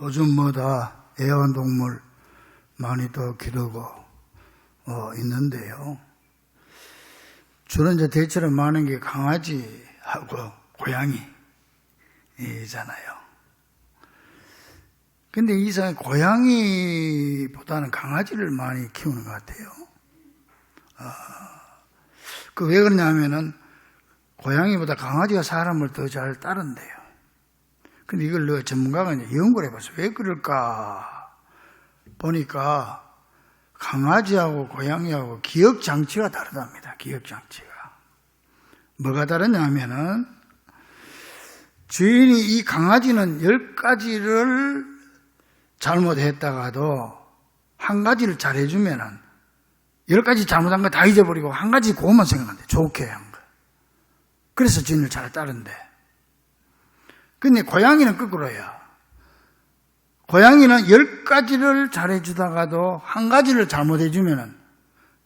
요즘 다 애완동물 많이 또 기르고 있는데요. 주로 이제 대체로 많은 게 강아지하고 고양이잖아요. 근데 이상하게 고양이보다는 강아지를 많이 키우는 것 같아요. 그 왜 그러냐면은 고양이보다 강아지가 사람을 더 잘 따른대요. 근데 이걸 전문가가 이제 연구를 해봤어요. 왜 그럴까? 보니까 강아지하고 고양이하고 기억장치가 다르답니다. 기억장치가. 뭐가 다르냐면은 주인이 이 강아지는 10가지를 잘못했다가도 한 가지를 잘해주면은 10가지 잘못한 거 다 잊어버리고 한 가지 그것만 생각한대. 좋게 한 거. 그래서 주인을 잘 따른대. 근데 고양이는 거꾸로야. 고양이는 10가지를 잘해주다가도 한 가지를 잘못해주면은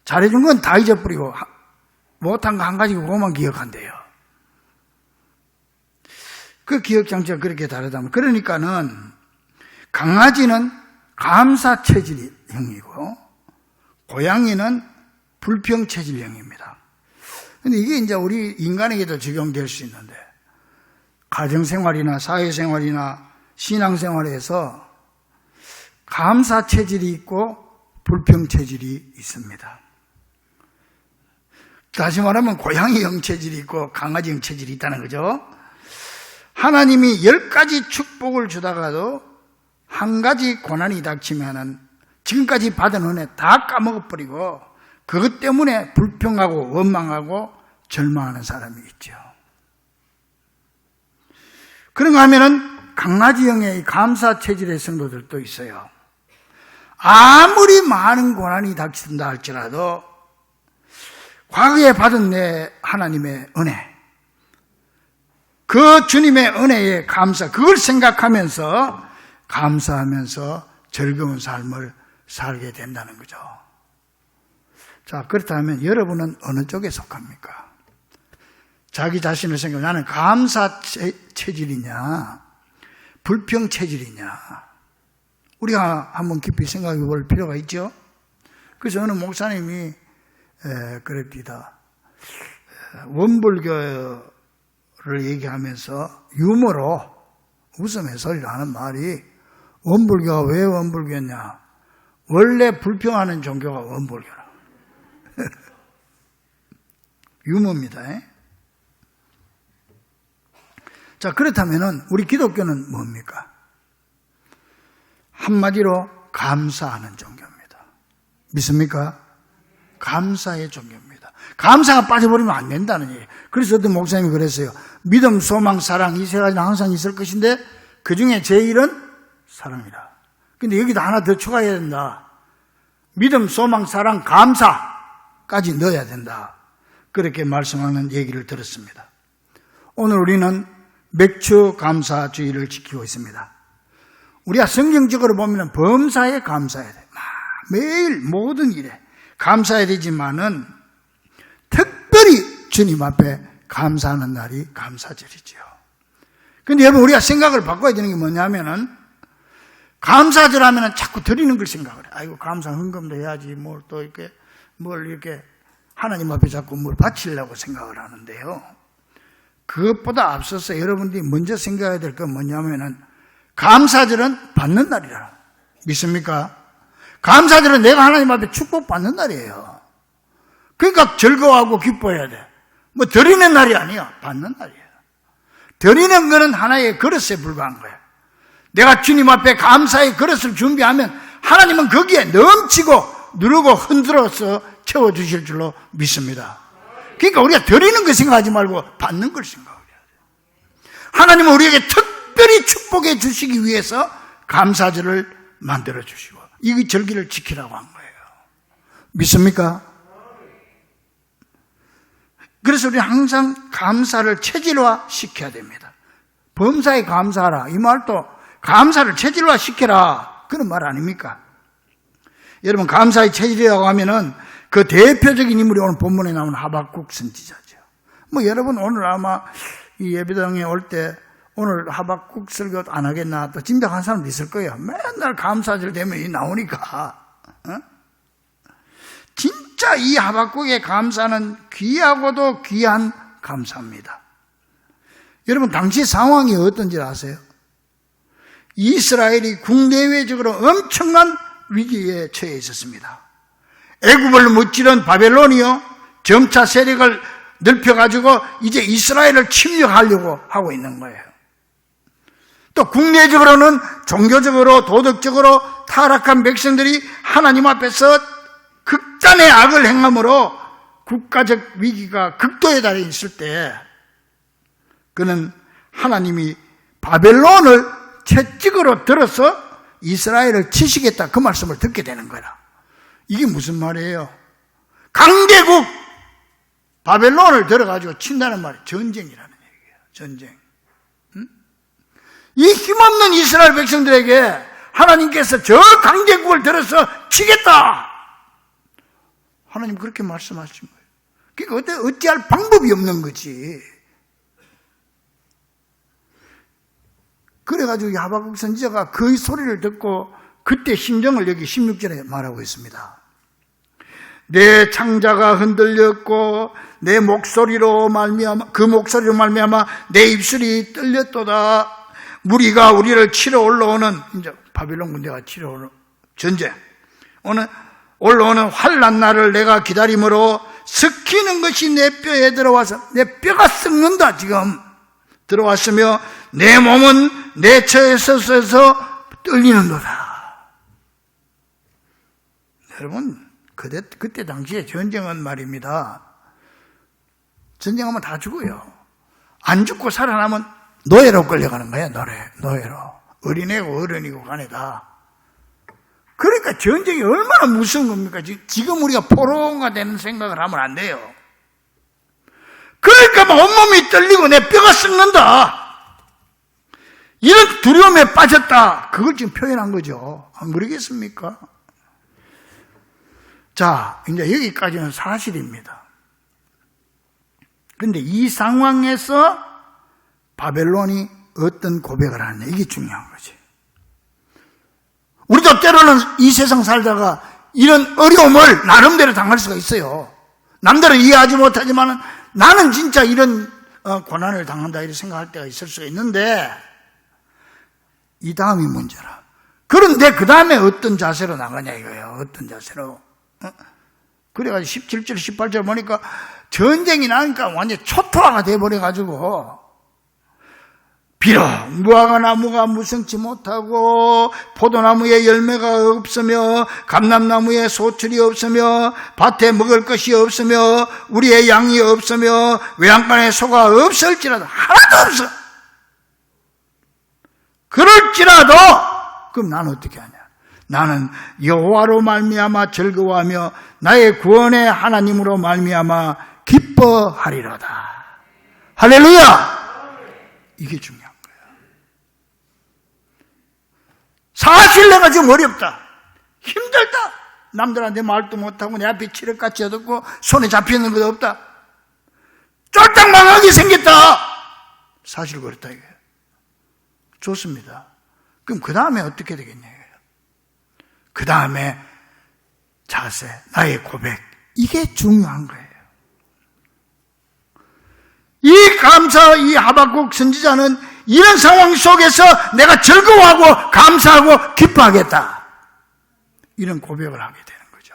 잘해준 건 다 잊어버리고 못한 거 한 가지 그것만 기억한대요. 그 기억장치가 그렇게 다르다면 그러니까는 강아지는 감사 체질형이고 고양이는 불평 체질형입니다. 근데 이게 이제 우리 인간에게도 적용될 수 있는데 가정생활이나 사회생활이나 신앙생활에서 감사 체질이 있고 불평 체질이 있습니다. 다시 말하면 고양이형 체질이 있고 강아지형 체질이 있다는 거죠. 하나님이 10가지 축복을 주다가도 한 가지 고난이 닥치면은 지금까지 받은 은혜 다 까먹어버리고 그것 때문에 불평하고 원망하고 절망하는 사람이 있죠. 그런가 하면은 강아지형의 감사 체질의 성도들도 있어요. 아무리 많은 고난이 닥친다 할지라도 과거에 받은 내 하나님의 은혜, 그 주님의 은혜에 감사, 그걸 생각하면서 감사하면서 즐거운 삶을 살게 된다는 거죠. 자, 그렇다면 여러분은 어느 쪽에 속합니까? 자기 자신을 생각하면 나는 감사 체질이냐, 불평 체질이냐, 우리가 한번 깊이 생각해 볼 필요가 있죠. 그래서 어느 목사님이 그랬습니다. 원불교를 얘기하면서 유머로 웃으면서 하는 말이 원불교가 왜 원불교냐? 원래 불평하는 종교가 원불교라. 유머입니다. 자, 그렇다면은 우리 기독교는 뭡니까? 한마디로 감사하는 종교입니다. 믿습니까? 감사의 종교입니다. 감사가 빠져버리면 안 된다는 얘기예요. 그래서 어떤 목사님이 그랬어요. 믿음, 소망, 사랑 이 세 가지는 항상 있을 것인데 그 중에 제일은 사랑이라. 근데 여기다 하나 더 추가해야 된다. 믿음, 소망, 사랑, 감사까지 넣어야 된다. 그렇게 말씀하는 얘기를 들었습니다. 오늘 우리는 맥주 감사주의를 지키고 있습니다. 우리가 성경적으로 보면 범사에 감사해야 돼. 매일 모든 일에 감사해야 되지만은 특별히 주님 앞에 감사하는 날이 감사절이죠. 근데 여러분 우리가 생각을 바꿔야 되는 게 뭐냐면은 감사절 하면은 자꾸 드리는 걸 생각을 해. 아이고 감사 헌금도 해야지 뭘 이렇게 하나님 앞에 자꾸 뭘 바치려고 생각을 하는데요. 그것보다 앞서서 여러분들이 먼저 생각해야 될 건 뭐냐면은 감사절은 받는 날이라. 믿습니까? 감사절은 내가 하나님 앞에 축복받는 날이에요. 그러니까 즐거워하고 기뻐해야 돼. 뭐 드리는 날이 아니야. 받는 날이에요. 드리는 거는 하나의 그릇에 불과한 거야. 내가 주님 앞에 감사의 그릇을 준비하면 하나님은 거기에 넘치고 누르고 흔들어서 채워주실 줄로 믿습니다. 그러니까 우리가 드리는 걸 생각하지 말고 받는 걸 생각해야 돼요. 하나님은 우리에게 특별히 축복해 주시기 위해서 감사절을 만들어 주시고 이 절기를 지키라고 한 거예요. 믿습니까? 그래서 우리는 항상 감사를 체질화 시켜야 됩니다. 범사에 감사하라. 이 말도 감사를 체질화 시켜라. 그런 말 아닙니까? 여러분 감사의 체질이라고 하면은 그 대표적인 인물이 오늘 본문에 나오는 하박국 선지자죠. 뭐 여러분 오늘 아마 이 예배당에 올 때 오늘 하박국 설교 안 하겠나 또 짐작한 사람도 있을 거예요. 맨날 감사절 되면 나오니까. 진짜 이 하박국의 감사는 귀하고도 귀한 감사입니다. 여러분 당시 상황이 어떤지 아세요? 이스라엘이 국내외적으로 엄청난 위기에 처해 있었습니다. 애굽을 무찌른 바벨론이요 정차 세력을 넓혀가지고 이제 이스라엘을 침략하려고 하고 있는 거예요. 또 국내적으로는 종교적으로 도덕적으로 타락한 백성들이 하나님 앞에서 극단의 악을 행함으로 국가적 위기가 극도에 달해 있을 때 그는 하나님이 바벨론을 채찍으로 들어서 이스라엘을 치시겠다 그 말씀을 듣게 되는 거라. 이게 무슨 말이에요? 강대국 바벨론을 들어가지고 친다는 말이 전쟁이라는 얘기예요. 전쟁. 이 힘없는 이스라엘 백성들에게 하나님께서 저 강대국을 들어서 치겠다. 하나님 그렇게 말씀하신 거예요. 그러니까 어찌할 방법이 없는 거지. 그래가지고 하박국 선지자가 그 소리를 듣고 그때 심정을 여기 16절에 말하고 있습니다. 내 창자가 흔들렸고 내 목소리로 말미암아 그 목소리로 말미암아 내 입술이 떨렸도다. 무리가 우리를 치러 올라오는 이제 바빌론 군대가 치러 오는 전쟁 오늘 올라오는 환난 날을 내가 기다림으로 섞이는 것이 내 뼈에 들어와서 내 뼈가 썩는다 지금 들어왔으며 내 몸은 내 처에 서서 떨리는도다. 여러분 그때 당시에 전쟁은 말입니다. 전쟁하면 다 죽어요. 안 죽고 살아나면 노예로 끌려가는 거야. 노예로. 어린애고 어른이고 간에 다. 그러니까 전쟁이 얼마나 무서운 겁니까? 지금 우리가 포로가 되는 생각을 하면 안 돼요. 그러니까 막 온몸이 떨리고 내 뼈가 썩는다. 이런 두려움에 빠졌다. 그걸 지금 표현한 거죠. 안 그러겠습니까? 자, 이제 여기까지는 사실입니다. 그런데 이 상황에서 바벨론이 어떤 고백을 하느냐, 이게 중요한 거지. 우리도 때로는 이 세상 살다가 이런 어려움을 나름대로 당할 수가 있어요. 남들은 이해하지 못하지만 나는 진짜 이런 고난을 당한다 이렇게 생각할 때가 있을 수가 있는데 이 다음이 문제라. 그런데 그 다음에 어떤 자세로 나가냐 이거예요. 어떤 자세로. 그래가지고 17절 18절 보니까 전쟁이 나니까 완전 초토화가 돼버려가지고 비록 무화과 나무가 무성치 못하고 포도나무에 열매가 없으며 감람나무에 소출이 없으며 밭에 먹을 것이 없으며 우리의 양이 없으며 외양간에 소가 없을지라도 하나도 없어. 그럴지라도 그럼 나는 어떻게 하냐? 나는 여호와로 말미암아 즐거워하며 나의 구원의 하나님으로 말미암아 기뻐하리로다. 할렐루야! 이게 중요한 거야. 사실 내가 지금 어렵다. 힘들다. 남들한테 말도 못하고 내 앞에 칠흑같이 어둡고 손에 잡히는 것도 없다. 쫄딱 망하게 생겼다. 사실 그렇다 이거예요. 좋습니다. 그럼 그 다음에 어떻게 되겠냐 이거예요. 그 다음에 자세, 나의 고백, 이게 중요한 거예요. 이 하박국 선지자는 이런 상황 속에서 내가 즐거워하고 감사하고 기뻐하겠다. 이런 고백을 하게 되는 거죠.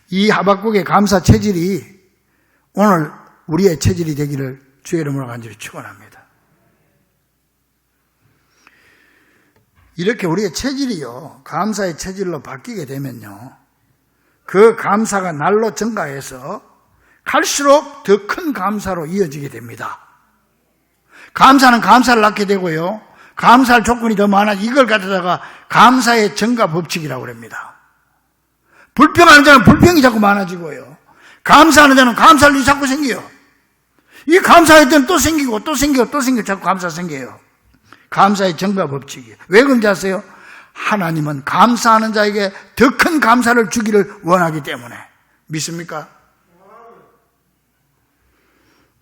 이 하박국의 감사 체질이 오늘 우리의 체질이 되기를 주의 이름으로 간절히 축원합니다. 이렇게 우리의 체질이요, 감사의 체질로 바뀌게 되면요, 그 감사가 날로 증가해서 갈수록 더 큰 감사로 이어지게 됩니다. 감사는 감사를 낳게 되고요, 감사할 조건이 더 많아 이걸 갖다가 감사의 증가 법칙이라고 합니다. 불평하는 자는 불평이 자꾸 많아지고요, 감사하는 자는 감사할 일이 자꾸 생겨요. 이 감사할 때는 또 생기고 또 생기고 또 생기고 자꾸 감사 생겨요. 감사의 증가 법칙이에요. 왜 그런지 아세요? 하나님은 감사하는 자에게 더 큰 감사를 주기를 원하기 때문에. 믿습니까?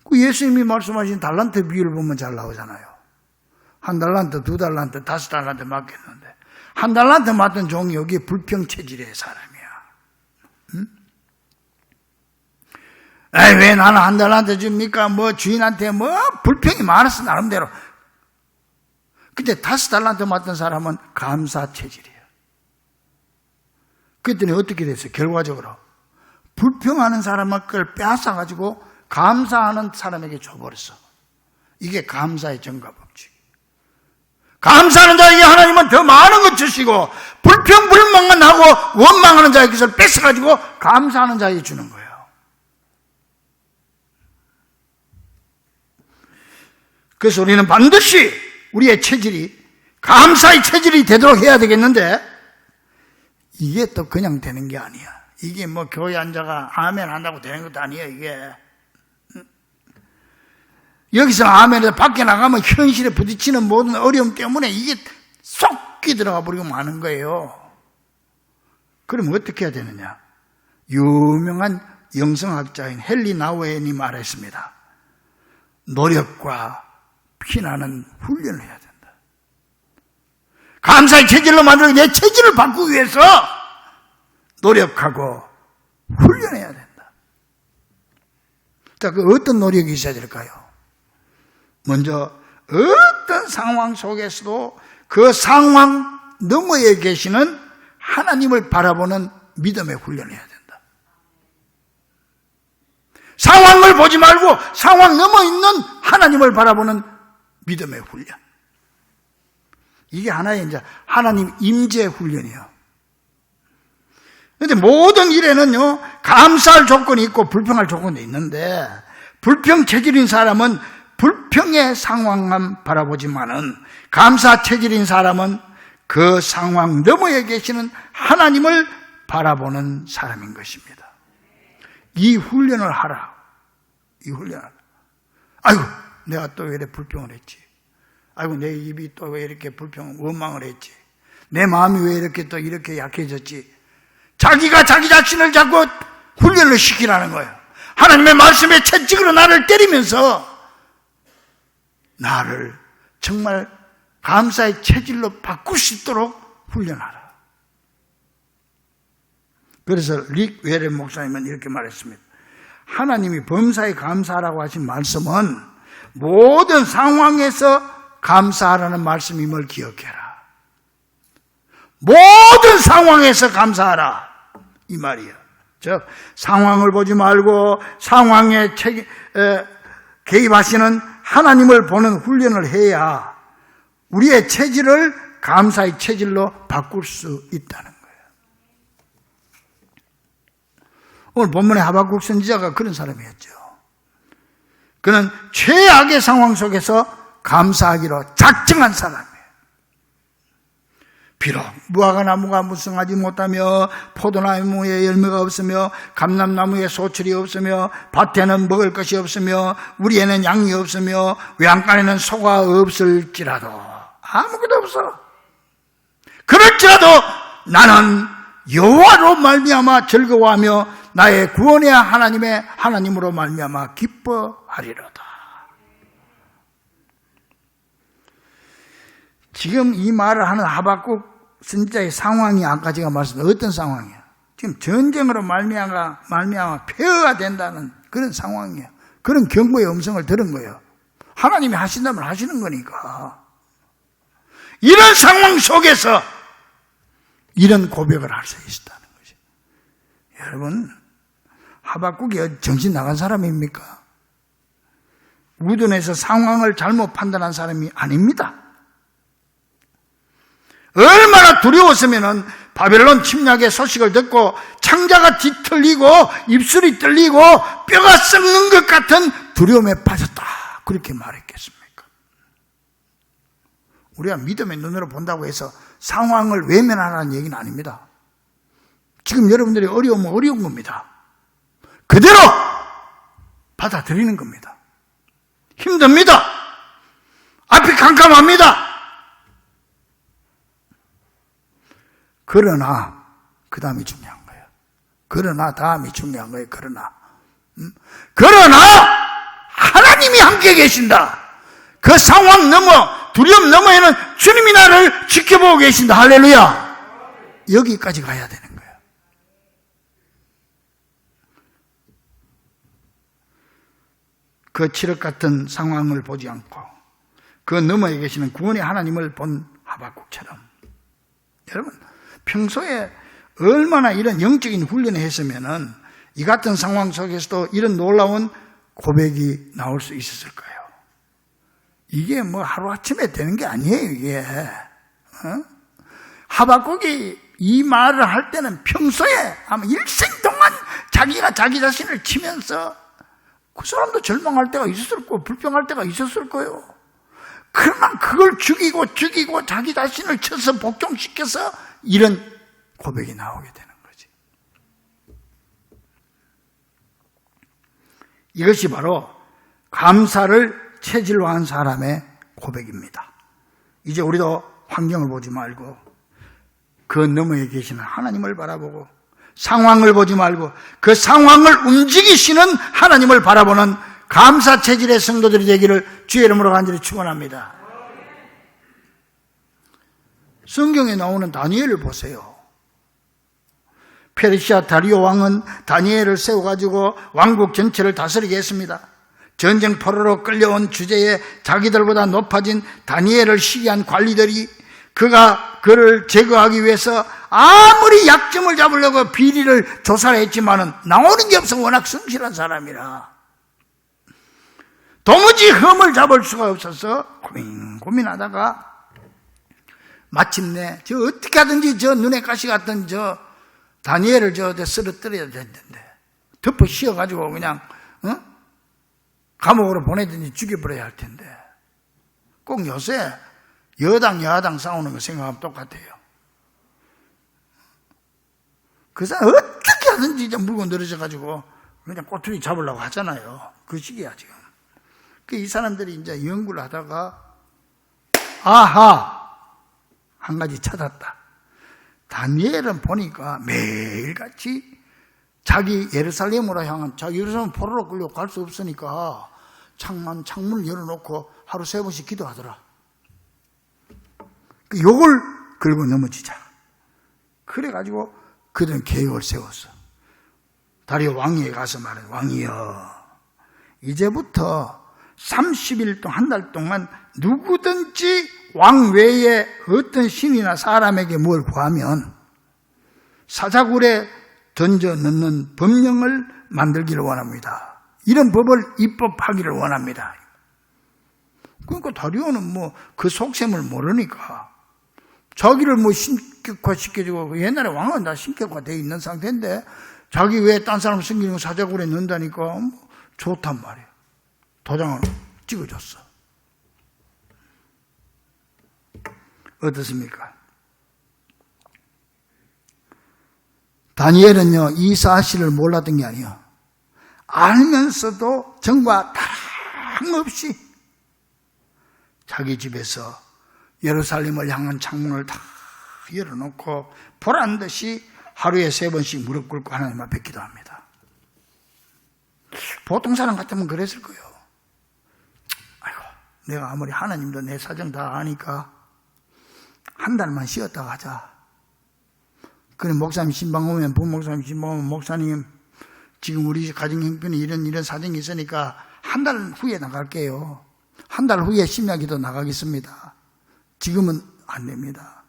그 예수님이 말씀하신 달란트 비유를 보면 잘 나오잖아요. 1달란트, 2달란트, 5달란트 맡겼는데 1달란트 맡은 종이 여기에 불평체질의 사람이야. 응? 에이, 왜 나는 1달란트 줍니까? 뭐 주인한테 뭐 불평이 많았어 나름대로. 근데 5달란트 맡은 사람은 감사체질이에요. 그랬더니 어떻게 됐어요? 결과적으로 불평하는 사람은 그걸 빼앗아가지고 감사하는 사람에게 줘버렸어. 이게 감사의 정과법칙. 감사하는 자에게 하나님은 더 많은 것 주시고 불평 불만만 하고 원망하는 자의 것을 뺏어가지고 감사하는 자에게 주는 거예요. 그래서 우리는 반드시 우리의 체질이 감사의 체질이 되도록 해야 되겠는데 이게 또 그냥 되는 게 아니야. 이게 뭐 교회 앉아가 아멘 한다고 되는 것도 아니에요. 이게 여기서 아멘에서 밖에 나가면 현실에 부딪히는 모든 어려움 때문에 이게 쏙 들어가 버리고 마는 거예요. 그럼 어떻게 해야 되느냐? 유명한 영성학자인 헨리 나우엔이 말했습니다. 노력과 피나는 훈련을 해야 된다. 감사의 체질로 만들어 내 체질을 바꾸기 위해서 노력하고 훈련해야 된다. 자, 그 어떤 노력이 있어야 될까요? 먼저 어떤 상황 속에서도 그 상황 너머에 계시는 하나님을 바라보는 믿음의 훈련을 해야 된다. 상황을 보지 말고 상황 넘어 있는 하나님을 바라보는 믿음의 훈련. 이게 하나의 이제 하나님 임재 훈련이에요. 그런데 모든 일에는요, 감사할 조건이 있고 불평할 조건도 있는데, 불평 체질인 사람은 불평의 상황만 바라보지만은, 감사 체질인 사람은 그 상황 너머에 계시는 하나님을 바라보는 사람인 것입니다. 이 훈련을 하라. 이 훈련을 하라. 아이고, 내가 또 왜 이렇게 불평을 했지? 아이고, 내 입이 또 왜 이렇게 원망을 했지? 내 마음이 왜 이렇게 또 이렇게 약해졌지? 자기가 자기 자신을 자꾸 훈련을 시키라는 거예요. 하나님의 말씀에 채찍으로 나를 때리면서 나를 정말 감사의 체질로 바꿀 수 있도록 훈련하라. 그래서 릭 웨렌 목사님은 이렇게 말했습니다. 하나님이 범사에 감사하라고 하신 말씀은 모든 상황에서 감사하라는 말씀임을 기억해라. 모든 상황에서 감사하라. 이 말이에요. 즉 상황을 보지 말고 상황에 개입하시는 하나님을 보는 훈련을 해야 우리의 체질을 감사의 체질로 바꿀 수 있다는 거예요. 오늘 본문의 하박국 선지자가 그런 사람이었죠. 그는 최악의 상황 속에서 감사하기로 작정한 사람이에요. 비록 무화과나무가 무성하지 못하며 포도나무에 열매가 없으며 감람나무에 소출이 없으며 밭에는 먹을 것이 없으며 우리에는 양이 없으며 외양간에는 소가 없을지라도 아무것도 없어. 그럴지라도 나는 여호와로 말미암아 즐거워하며 나의 구원의 하나님의 하나님으로 말미암아 기뻐하리로다. 지금 이 말을 하는 하박국 선지자의 상황이 아까 제가 말씀드린 어떤 상황이에요? 지금 전쟁으로 말미암아 폐허가 된다는 그런 상황이에요. 그런 경고의 음성을 들은 거예요. 하나님이 하신다면 하시는 거니까. 이런 상황 속에서 이런 고백을 할 수 있다는 거죠. 여러분, 하박국이 정신 나간 사람입니까? 우둔해서 상황을 잘못 판단한 사람이 아닙니다. 얼마나 두려웠으면은 바벨론 침략의 소식을 듣고 창자가 뒤틀리고 입술이 떨리고 뼈가 썩는 것 같은 두려움에 빠졌다. 그렇게 말했겠습니까? 우리가 믿음의 눈으로 본다고 해서 상황을 외면하라는 얘기는 아닙니다. 지금 여러분들이 어려우면 어려운 겁니다. 그대로 받아들이는 겁니다. 힘듭니다. 앞이 캄캄합니다. 그러나 그 다음이 중요한 거예요. 그러나 다음이 중요한 거예요. 그러나 하나님이 함께 계신다. 그 상황 넘어, 두려움 너머에는 주님이 나를 지켜보고 계신다. 할렐루야. 여기까지 가야 되는 거예요. 그 칠흑 같은 상황을 보지 않고 그 너머에 계시는 구원의 하나님을 본 하박국처럼, 여러분 평소에 얼마나 이런 영적인 훈련을 했으면은 이 같은 상황 속에서도 이런 놀라운 고백이 나올 수 있었을까요? 이게 뭐 하루아침에 되는 게 아니에요, 이게. 하박국이 이 말을 할 때는 평소에 아마 일생 동안 자기가 자기 자신을 치면서 그 사람도 절망할 때가 있었을 거고 불평할 때가 있었을 거예요. 그러나 그걸 죽이고 자기 자신을 쳐서 복종시켜서 이런 고백이 나오게 되는 거지. 이것이 바로 감사를 체질화한 사람의 고백입니다. 이제 우리도 환경을 보지 말고 그 너머에 계시는 하나님을 바라보고 상황을 보지 말고 그 상황을 움직이시는 하나님을 바라보는 감사 체질의 성도들이 되기를 주의 이름으로 간절히 축원합니다. 성경에 나오는 다니엘을 보세요. 페르시아 다리오 왕은 다니엘을 세워가지고 왕국 전체를 다스리게 했습니다. 전쟁 포로로 끌려온 주제에 자기들보다 높아진 다니엘을 시기한 관리들이 그를 제거하기 위해서 아무리 약점을 잡으려고 비리를 조사를 했지만은 나오는 게 없어. 워낙 성실한 사람이라 도무지 흠을 잡을 수가 없어서 고민하다가 마침내 어떻게 하든지 눈에 가시 같던 다니엘을 쓰러뜨려야 됐는데 덮어 씌워가지고 그냥 감옥으로 보내든지 죽여버려야 할 텐데 꼭 요새 여당 야당 싸우는 거 생각하면 똑같아요. 그 사람 어떻게 하든지 물고 늘어져가지고 그냥 꼬투리 잡으려고 하잖아요. 그 시기야 지금. 이 사람들이 이제 연구를 하다가 아하 한 가지 찾았다. 다니엘은 보니까 매일같이 자기 예루살렘으로 향한 자기 예루살렘 포로로 끌려 갈 수 없으니까 창문을 열어놓고 하루 3번씩 기도하더라. 요걸 걸고 넘어지자. 그래가지고 그들은 계획을 세웠어. 다리오 왕위에 가서 말해, 왕이여 이제부터 30일 동안 한 달 동안 누구든지 왕 외에 어떤 신이나 사람에게 뭘 구하면 사자굴에 던져 넣는 법령을 만들기를 원합니다. 이런 법을 입법하기를 원합니다. 그러니까 다리오는 그 속셈을 모르니까 자기를 신격화시켜주고, 옛날에 왕은 다 신격화되어 있는 상태인데 자기 외에 딴 사람 숨기는 거 사자굴에 넣는다니까 좋단 말이야. 도장을 찍어줬어. 어떻습니까? 다니엘은요 이 사실을 몰랐던 게 아니에요. 알면서도 정과 다름없이 자기 집에서 예루살렘을 향한 창문을 다 열어놓고 보란듯이 하루에 3번씩 무릎 꿇고 하나님 앞에 기도합니다. 보통 사람 같으면 그랬을 거예요. 아이고, 내가 아무리 하나님도 내 사정 다 아니까 한 달만 쉬었다 가자. 그래 목사님 신방 오면 부목사님 신방 오면 목사님 지금 우리 가정 형편이 이런 사정이 있으니까 한 달 후에 나갈게요. 한 달 후에 심야기도 나가겠습니다. 지금은 안 됩니다.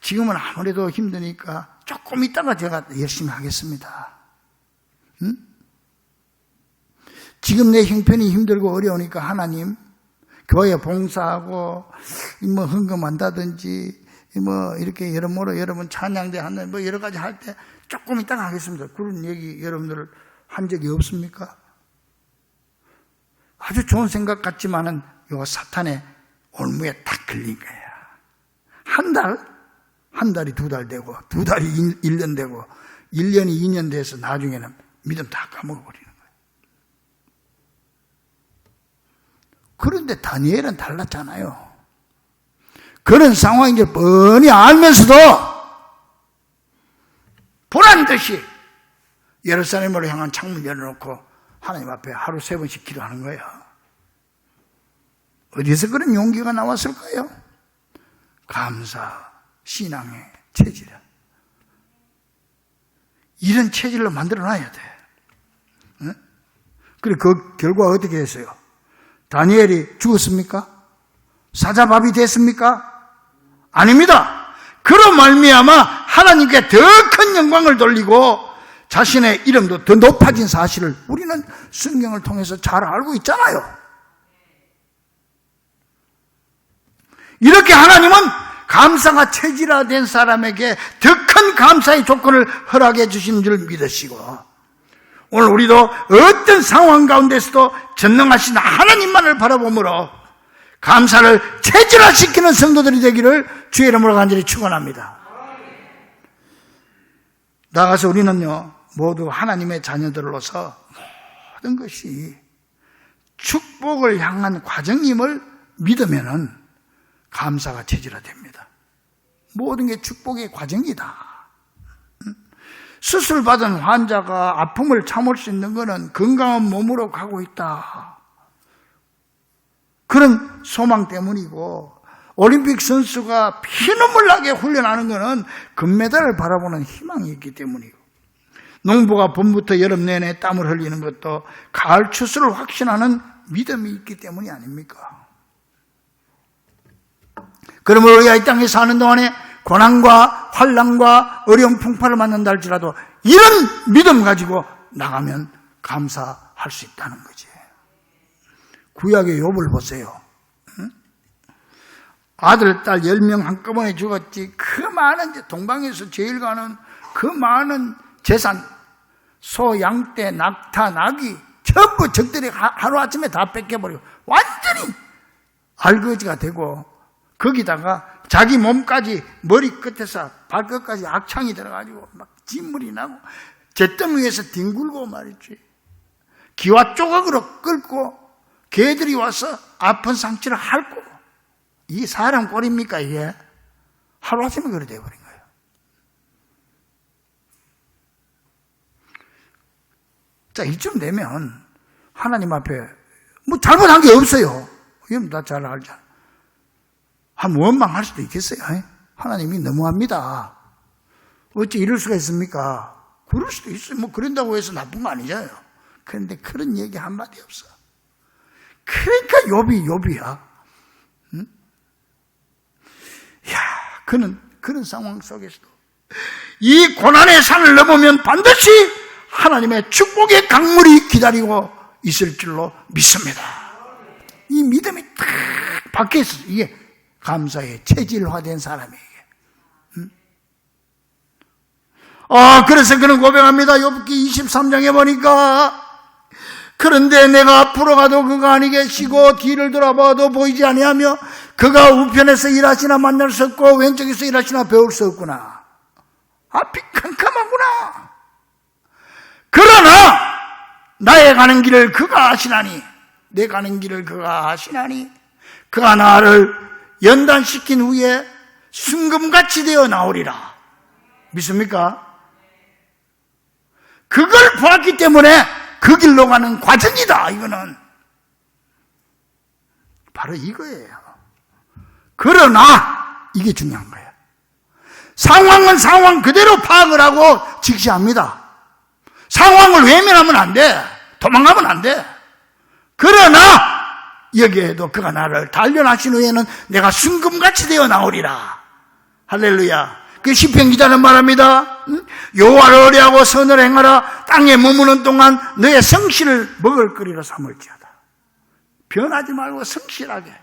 지금은 아무래도 힘드니까 조금 있다가 제가 열심히 하겠습니다. 지금 내 형편이 힘들고 어려우니까 하나님 교회 봉사하고 헌금한다든지 이렇게 여러모로 여러분 찬양대 하는 여러 가지 할 때 조금 있다가 하겠습니다. 그런 얘기 여러분들 한 적이 없습니까? 아주 좋은 생각 같지만은 요 사탄의 올무에 딱 걸린 거야. 한 달이 2달 되고 2달이 1년 되고 1년이 2년 돼서 나중에는 믿음 다 까먹어버리는 거예요. 그런데 다니엘은 달랐잖아요. 그런 상황인 걸 뻔히 알면서도 보란듯이 예루살렘으로 향한 창문 열어놓고 하나님 앞에 하루 3번씩 기도하는 거예요. 어디서 그런 용기가 나왔을까요? 감사, 신앙의 체질. 이런 체질로 만들어놔야 돼. 응? 그리고 그 결과가 어떻게 했어요? 다니엘이 죽었습니까? 사자밥이 됐습니까? 아닙니다. 그로 말미암아 하나님께 더 큰 영광을 돌리고 자신의 이름도 더 높아진 사실을 우리는 성경을 통해서 잘 알고 있잖아요. 이렇게 하나님은 감사가 체질화된 사람에게 더 큰 감사의 조건을 허락해 주시는 줄 믿으시고, 오늘 우리도 어떤 상황 가운데서도 전능하신 하나님만을 바라보므로 감사를 체질화시키는 성도들이 되기를 주의 이름으로 간절히 축원합니다. 나아가서 우리는요, 모두 하나님의 자녀들로서 모든 것이 축복을 향한 과정임을 믿으면은 감사가 체질화됩니다. 모든 게 축복의 과정이다. 수술받은 환자가 아픔을 참을 수 있는 것은 건강한 몸으로 가고 있다. 그런 소망 때문이고, 올림픽 선수가 피눈물 나게 훈련하는 것은 금메달을 바라보는 희망이 있기 때문이고, 농부가 봄부터 여름 내내 땀을 흘리는 것도 가을 추수를 확신하는 믿음이 있기 때문이 아닙니까? 그러므로 우리가 이 땅에 사는 동안에 고난과 환난과 어려운 풍파를 만난다 할지라도 이런 믿음 가지고 나가면 감사할 수 있다는 거지. 구약의 욥을 보세요. 아들, 딸 10명 한꺼번에 죽었지. 그 많은, 동방에서 제일 가는 그 많은 재산, 소, 양떼, 낙타, 나귀 전부 적들이 하루아침에 다 뺏겨버리고 완전히 알거지가 되고, 거기다가 자기 몸까지 머리 끝에서 발끝까지 악창이 들어가지고 막 진물이 나고 잿더미 위에서 뒹굴고 말이지. 기와 조각으로 끓고 개들이 와서 아픈 상처를 핥고. 이게 사람 꼴입니까 이게? 하루아침에 그래 돼버린 거예요. 자, 이쯤 되면 하나님 앞에 뭐 잘못한 게 없어요. 이건 다 잘 알잖아. 한 원망할 수도 있겠어요. 하나님이 너무합니다. 어찌 이럴 수가 있습니까? 그럴 수도 있어요. 뭐 그런다고 해서 나쁜 거 아니잖아요. 그런데 그런 얘기 한마디 없어. 그러니까 욥이야. 응? 야, 그런 상황 속에서도 이 고난의 산을 넘으면 반드시 하나님의 축복의 강물이 기다리고 있을 줄로 믿습니다. 이 믿음이 딱 박혀 있어요. 이게 감사에 체질화된 사람에게. 그래서 그는 고백합니다. 욥기 23장에 보니까, 그런데 내가 앞으로 가도 그가 아니 계시고 뒤를 돌아봐도 보이지 아니하며 그가 우편에서 일하시나 만날 수 없고 왼쪽에서 일하시나 배울 수 없구나. 앞이 캄캄하구나. 그러나 나의 가는 길을 그가 아시나니, 내 가는 길을 그가 아시나니 그가 나를 연단시킨 후에 순금같이 되어 나오리라. 믿습니까? 그걸 보았기 때문에 그 길로 가는 과정이다. 이거는 바로 이거예요. 그러나 이게 중요한 거예요. 상황은 상황 그대로 파악을 하고 직시합니다. 상황을 외면하면 안 돼. 도망가면 안 돼. 그러나 여기에도 그가 나를 단련하신 후에는 내가 순금같이 되어 나오리라. 할렐루야. 그 시편 기자는 말합니다. 여호와를 의뢰하고 선을 행하라. 땅에 머무는 동안 너의 성실을 먹을거리로 삼을지어다. 변하지 말고 성실하게.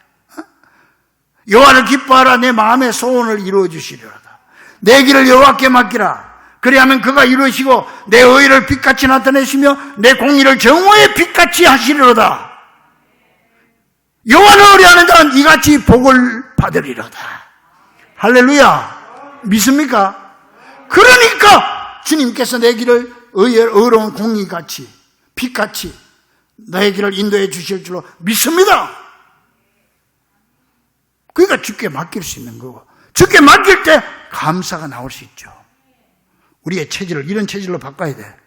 여호와를 기뻐하라. 내 마음의 소원을 이루어 주시리로다. 내 길을 여호와께 맡기라. 그리하면 그가 이루시고 내 의를 빛같이 나타내시며 내 공의를 정오의 빛같이 하시리로다. 여호와를 의뢰하는 자는 이같이 복을 받으리로다. 할렐루야. 믿습니까? 그러니까 주님께서 내 길을 의로운 공의같이 빛같이 나의 길을 인도해 주실 줄로 믿습니다. 그러니까 주께 맡길 수 있는 거고, 주께 맡길 때 감사가 나올 수 있죠. 우리의 체질을 이런 체질로 바꿔야 돼.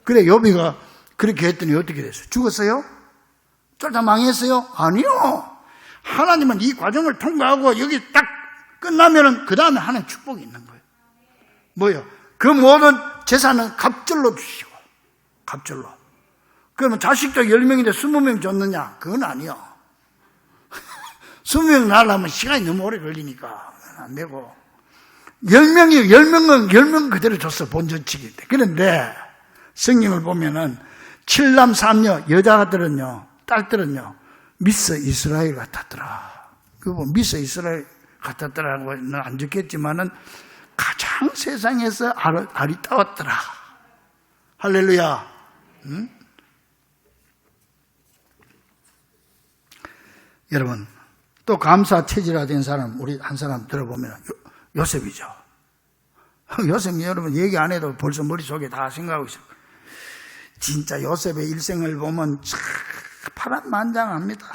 그래 욥이가 그렇게 했더니 어떻게 됐어요? 죽었어요? 쫄딱 망했어요? 아니요. 하나님은 이 과정을 통과하고 여기 딱 끝나면은 그 다음에 하나님 축복이 있는 거예요. 뭐요? 그 모든 재산은 갑절로 주시고, 갑절로. 그러면 자식도 10명인데 20명 줬느냐? 그건 아니요. 20명 낳으려면 시간이 너무 오래 걸리니까 안 되고. 10명 그대로 줬어, 본전치기 때. 그런데 성경을 보면은 7남 3녀, 여자들은요, 딸들은요, 미스 이스라엘 같았더라. 그거 미스 이스라엘 같았더라고는 안 적겠지만은 가장 세상에서 아리따웠더라. 할렐루야. 응? 여러분, 또 감사 체질화된 사람, 우리 한 사람 들어보면 요셉이죠. 요셉이 여러분 얘기 안 해도 벌써 머릿속에 다 생각하고 있어요. 진짜 요셉의 일생을 보면 참 파란만장합니다.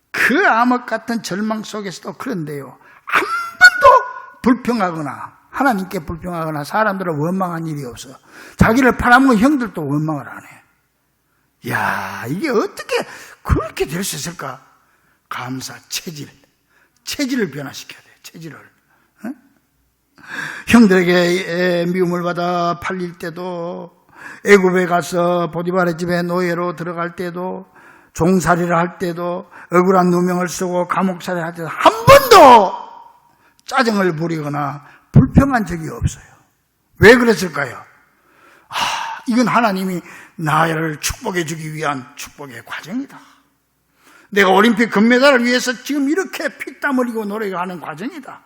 그 암흑 같은 절망 속에서도 그런데요, 한 번도 불평하거나 하나님께 불평하거나 사람들을 원망한 일이 없어. 자기를 팔아먹은 형들도 원망을 안 해. 이야, 이게 어떻게 그렇게 될 수 있을까? 감사, 체질을 변화시켜야 돼. 체질을. 응? 형들에게 미움을 받아 팔릴 때도, 애굽에 가서 보디발의 집에 노예로 들어갈 때도, 종살이를 할 때도, 억울한 누명을 쓰고 감옥살이를 할 때도 한 번도 짜증을 부리거나 불평한 적이 없어요. 왜 그랬을까요? 이건 하나님이 나를 축복해 주기 위한 축복의 과정이다. 내가 올림픽 금메달을 위해서 지금 이렇게 피땀 흘리고 노력하는 과정이다.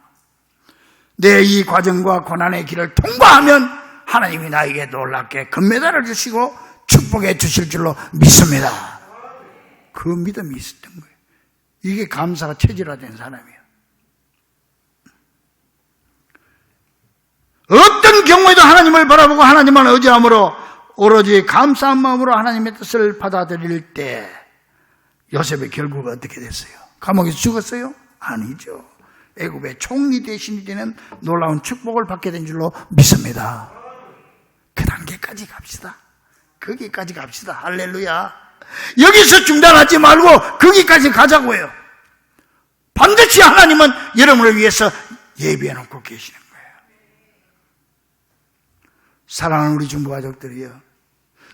내 이 과정과 고난의 길을 통과하면 하나님이 나에게 놀랍게 금메달을 주시고 축복해 주실 줄로 믿습니다. 그 믿음이 있었던 거예요. 이게 감사가 체질화된 사람이에요. 어떤 경우에도 하나님을 바라보고 하나님만 의지함으로 오로지 감사한 마음으로 하나님의 뜻을 받아들일 때 요셉의 결국은 어떻게 됐어요? 감옥에서 죽었어요? 아니죠. 애굽의 총리 대신이 되는 놀라운 축복을 받게 된 줄로 믿습니다. 그 단계까지 갑시다. 거기까지 갑시다. 할렐루야. 여기서 중단하지 말고 거기까지 가자고요. 반드시 하나님은 여러분을 위해서 예비해 놓고 계시는 거예요. 사랑하는 우리 중부 가족들이요,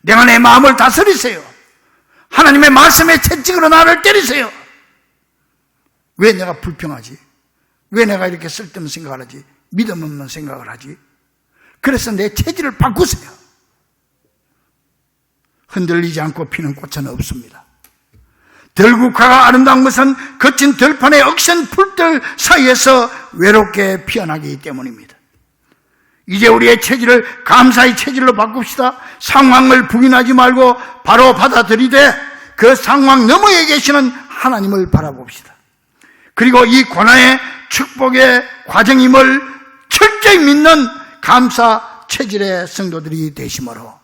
내가 내 마음을 다스리세요. 하나님의 말씀에 채찍으로 나를 때리세요. 왜 내가 불평하지? 왜 내가 이렇게 쓸데없는 생각을 하지? 믿음 없는 생각을 하지? 그래서 내 체질을 바꾸세요. 흔들리지 않고 피는 꽃은 없습니다. 들국화가 아름다운 것은 거친 들판의 억센 풀들 사이에서 외롭게 피어나기 때문입니다. 이제 우리의 체질을 감사의 체질로 바꿉시다. 상황을 부인하지 말고 바로 받아들이되 그 상황 너머에 계시는 하나님을 바라봅시다. 그리고 이 고난의 축복의 과정임을 철저히 믿는 감사 체질의 성도들이 되심으로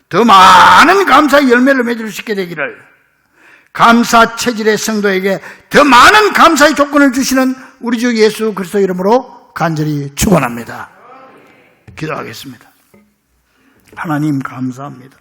더 많은 감사의 열매를 맺을 수 있게 되기를, 감사 체질의 성도에게 더 많은 감사의 조건을 주시는 우리 주 예수 그리스도 이름으로 간절히 축원합니다. 기도하겠습니다. 하나님 감사합니다.